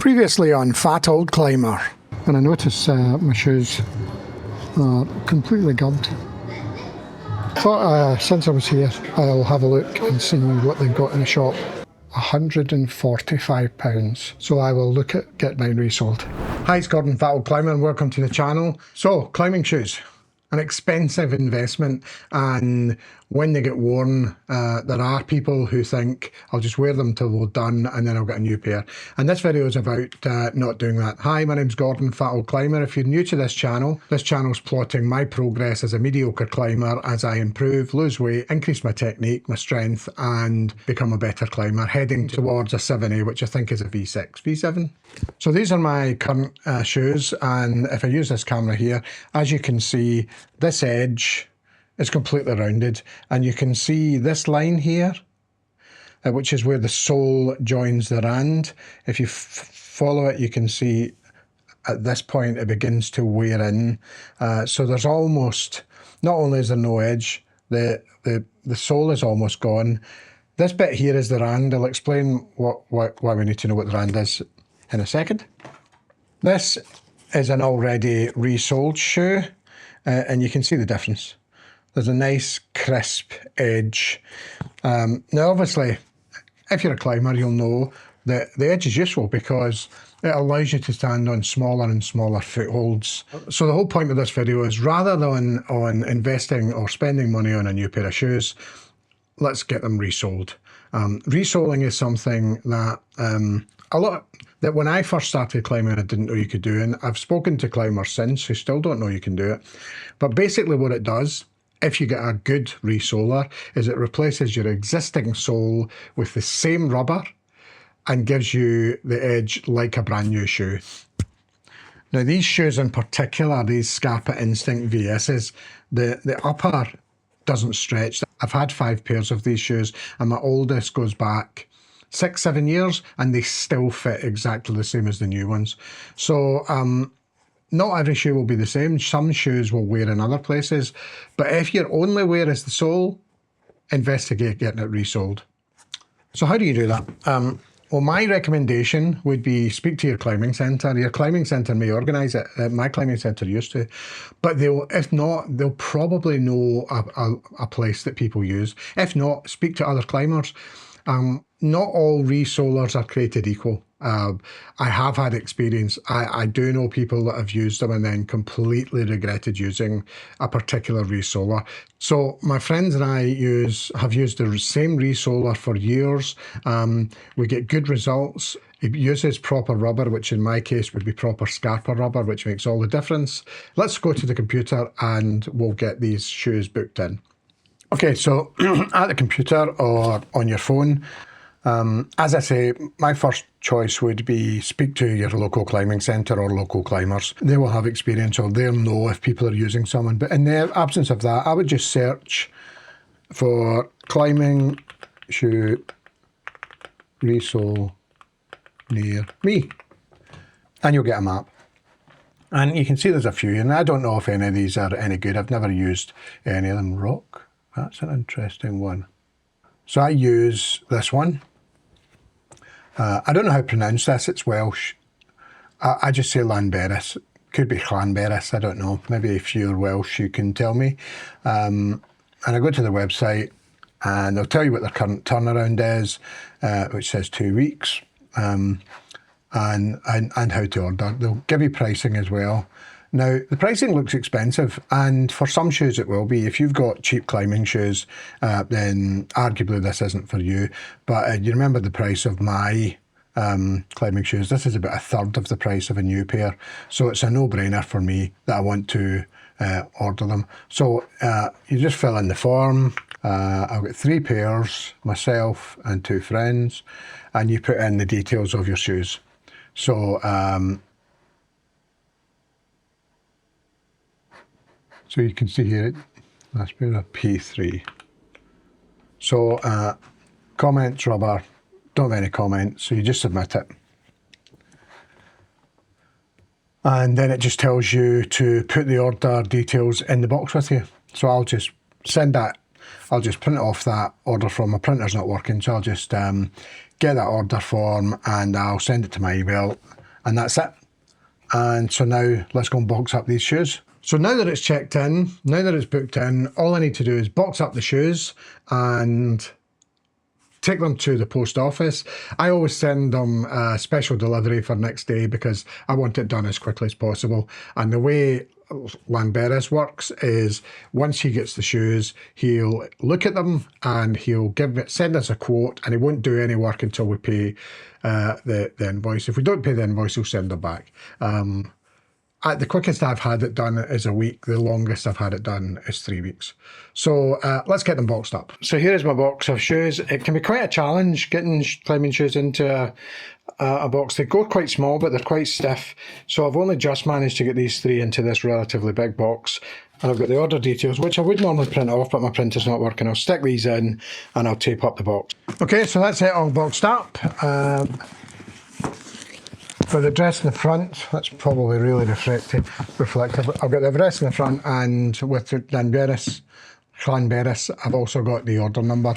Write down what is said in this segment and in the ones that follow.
Previously on Fat Old Climber, and I notice my shoes are completely gubbed. Thought since I was here I'll have a look and see what they've got in the shop. £145, so I will look at get mine resold. Hi, it's Gordon, Fat Old Climber, and welcome to the channel. So, climbing shoes, an expensive investment, and when they get worn, there are people who think, I'll just wear them till they're done and then I'll get a new pair. And this video is about not doing that. Hi, my name's Gordon, Fat Old Climber. If you're new to this channel's plotting my progress as a mediocre climber as I improve, lose weight, increase my technique, my strength, and become a better climber, heading towards a 7A, which I think is a V6, V7. So these are my current shoes, and if I use this camera here, as you can see, this edge is completely rounded, and you can see this line here, which is where the sole joins the rand. If you follow it, you can see at this point it begins to wear in. So there's almost, not only is there no edge, the sole is almost gone. This bit here is the rand. I'll explain why we need to know what the rand is in a second. This is an already resoled shoe, and you can see the difference. There's a nice crisp edge. Now obviously, if you're a climber, you'll know that the edge is useful because it allows you to stand on smaller and smaller footholds. So the whole point of this video is, rather than on investing or spending money on a new pair of shoes, let's get them resoled. Resoling is something that that when I first started climbing I didn't know you could do, and I've spoken to climbers since who still don't know you can do it. But basically what it does, if you get a good resoler, is it replaces your existing sole with the same rubber and gives you the edge like a brand new shoe. Now these shoes in particular, these Scarpa Instinct VS's, the upper doesn't stretch. I've had 5 pairs of these shoes, and my oldest goes back 6-7 years, and they still fit exactly the same as the new ones. So not every shoe will be the same. Some shoes will wear in other places, but if your only wear is the sole, investigate getting it resoled. So how do you do that? Well, my recommendation would be speak to your climbing centre. Your climbing centre may organise it. My climbing centre used to, but if not, they'll probably know a place that people use. If not, speak to other climbers. Not all resolers are created equal. I have had experience. I do know people that have used them and then completely regretted using a particular resoler. So my friends and I have used the same resoler for years. We get good results. It uses proper rubber, which in my case would be proper Scarpa rubber, which makes all the difference. Let's go to the computer and we'll get these shoes booked in. Okay, so at the computer or on your phone, as I say, my first choice would be speak to your local climbing centre or local climbers. They will have experience, or they'll know if people are using someone. But in the absence of that, I would just search for climbing shoe resole near me, and you'll get a map. And you can see there's a few, and I don't know if any of these are any good. I've never used any of them. Rock, that's an interesting one. So I use this one. I don't know how to pronounce this, it's Welsh. I just say Llanberis. Could be Llanberis, I don't know. Maybe if you're Welsh you can tell me. And I go to the website and they'll tell you what their current turnaround is, which says 2 weeks, and how to order. They'll give you pricing as well. Now, the pricing looks expensive, and for some shoes it will be. If you've got cheap climbing shoes, then arguably this isn't for you. But you remember the price of my climbing shoes. This is about 1/3 of the price of a new pair. So it's a no-brainer for me that I want to order them. So you just fill in the form. I've got 3 pairs, myself and 2 friends, and you put in the details of your shoes. So so you can see here, that's been a P3. So comments, rubber, don't have any comments, so you just submit it. And then it just tells you to put the order details in the box with you. So I'll just send that, I'll just print off that order from, my printer's not working, so I'll just get that order form, and I'll send it to my email, and that's it. And so now let's go and box up these shoes. So now that it's checked in, now that it's booked in, all I need to do is box up the shoes and take them to the post office. I always send them a special delivery for next day because I want it done as quickly as possible. And the way Lamberis works is once he gets the shoes, he'll look at them and he'll send us a quote, and he won't do any work until we pay the invoice. If we don't pay the invoice, he'll send them back. The quickest I've had it done is a week. The longest I've had it done is 3 weeks. So let's get them boxed up. So here is my box of shoes. It can be quite a challenge getting climbing shoes into a box. They go quite small, but they're quite stiff. So I've only just managed to get these 3 into this relatively big box. And I've got the order details, which I would normally print off, but my printer's not working. I'll stick these in and I'll tape up the box. Okay, so that's it all boxed up. For the address in the front, that's probably really reflective. I've got the address in the front, and with Lamberis, I've also got the order number.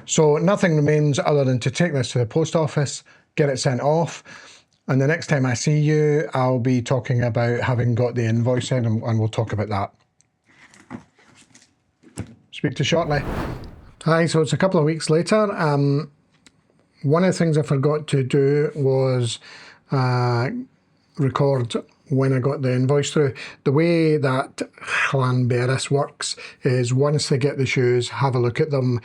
So nothing remains other than to take this to the post office, get it sent off, and the next time I see you, I'll be talking about having got the invoice in, and we'll talk about that. Speak to you shortly. Hi, so it's a couple of weeks later. One of the things I forgot to do was record when I got the invoice through. The way that Lamberis works is once they get the shoes, have a look at them,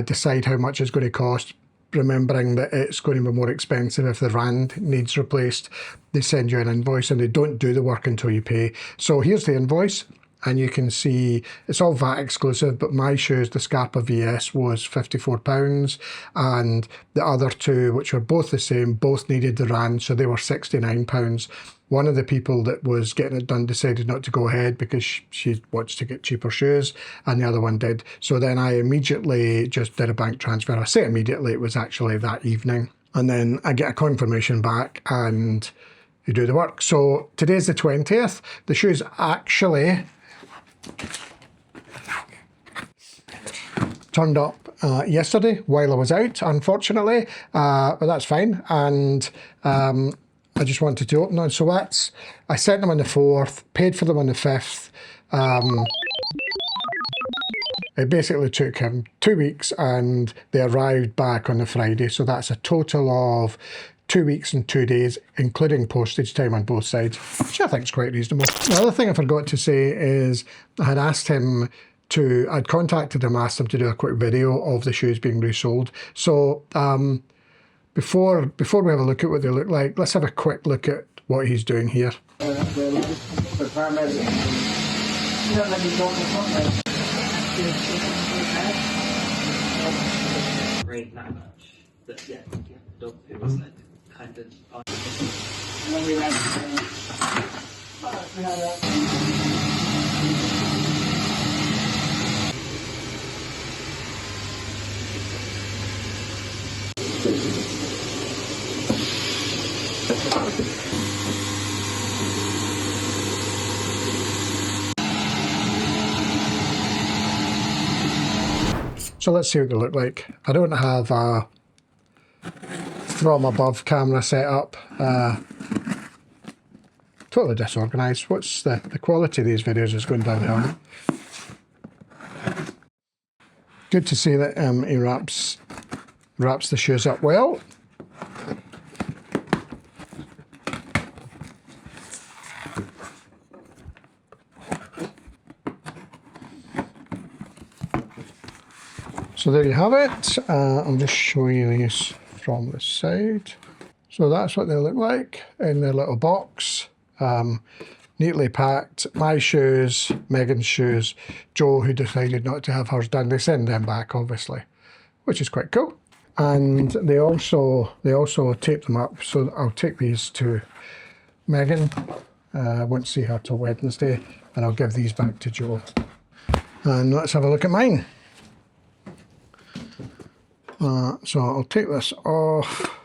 decide how much it's going to cost, remembering that it's going to be more expensive if the rand needs replaced. They send you an invoice and they don't do the work until you pay. So here's the invoice. And you can see it's all VAT exclusive, but my shoes, the Scarpa VS, was £54, and the other two, which were both the same, both needed the rand, so they were £69. One of the people that was getting it done decided not to go ahead because she wants to get cheaper shoes, and the other one did. So then I immediately just did a bank transfer. I say immediately, it was actually that evening. And then I get a confirmation back and you do the work. So today's the 20th. The shoes actually turned up yesterday while I was out, unfortunately, but that's fine. And I just wanted to open them. So I sent them on the 4th, paid for them on the 5th. It basically took him 2 weeks and they arrived back on the Friday. So that's a total of 2 weeks and 2 days, including postage time on both sides, which I think is quite reasonable. The other thing I forgot to say is I had asked him I'd contacted him, asked him to do a quick video of the shoes being resold. So before we have a look at what they look like, let's have a quick look at what he's doing here. Great, not much. But yeah, it was like kind of. So let's see what they look like. I don't have a from above camera set up. Totally disorganised. What's the quality of these videos is going downhill. Good to see that he wraps the shoes up well. So there you have it. I'll just show you these from the side. So that's what they look like in their little box. Neatly packed. My shoes, Megan's shoes, Jo, who decided not to have hers done, they send them back obviously, which is quite cool. And they also tape them up. So I'll take these to Megan. I won't see her till Wednesday, and I'll give these back to Jo. And let's have a look at mine. So I'll take this off.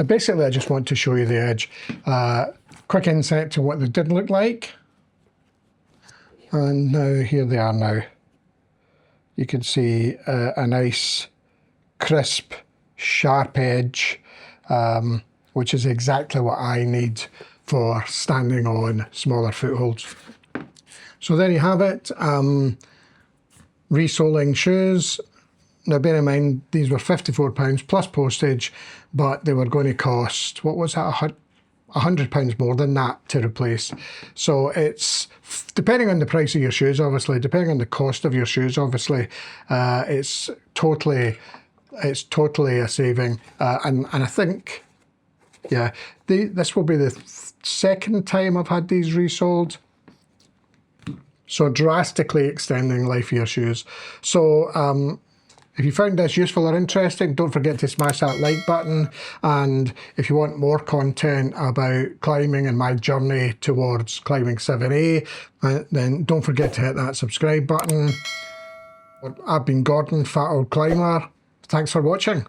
Basically, I just want to show you the edge. Quick insight to what they did look like. And now here they are now. You can see a nice, crisp sharp edge, which is exactly what I need for standing on smaller footholds. So there you have it, resoling shoes. Now bear in mind these were £54 plus postage, but they were going to cost, what was that, £100 more than that to replace. So it's, depending on the price of your shoes, obviously, depending on the cost of your shoes, obviously, it's totally a saving. And I think, yeah, this will be the second time I've had these resoled. So drastically extending life of your shoes. So if you found this useful or interesting, don't forget to smash that like button. And if you want more content about climbing and my journey towards climbing 7A, then don't forget to hit that subscribe button. I've been Gordon, Fat Old Climber. Thanks for watching.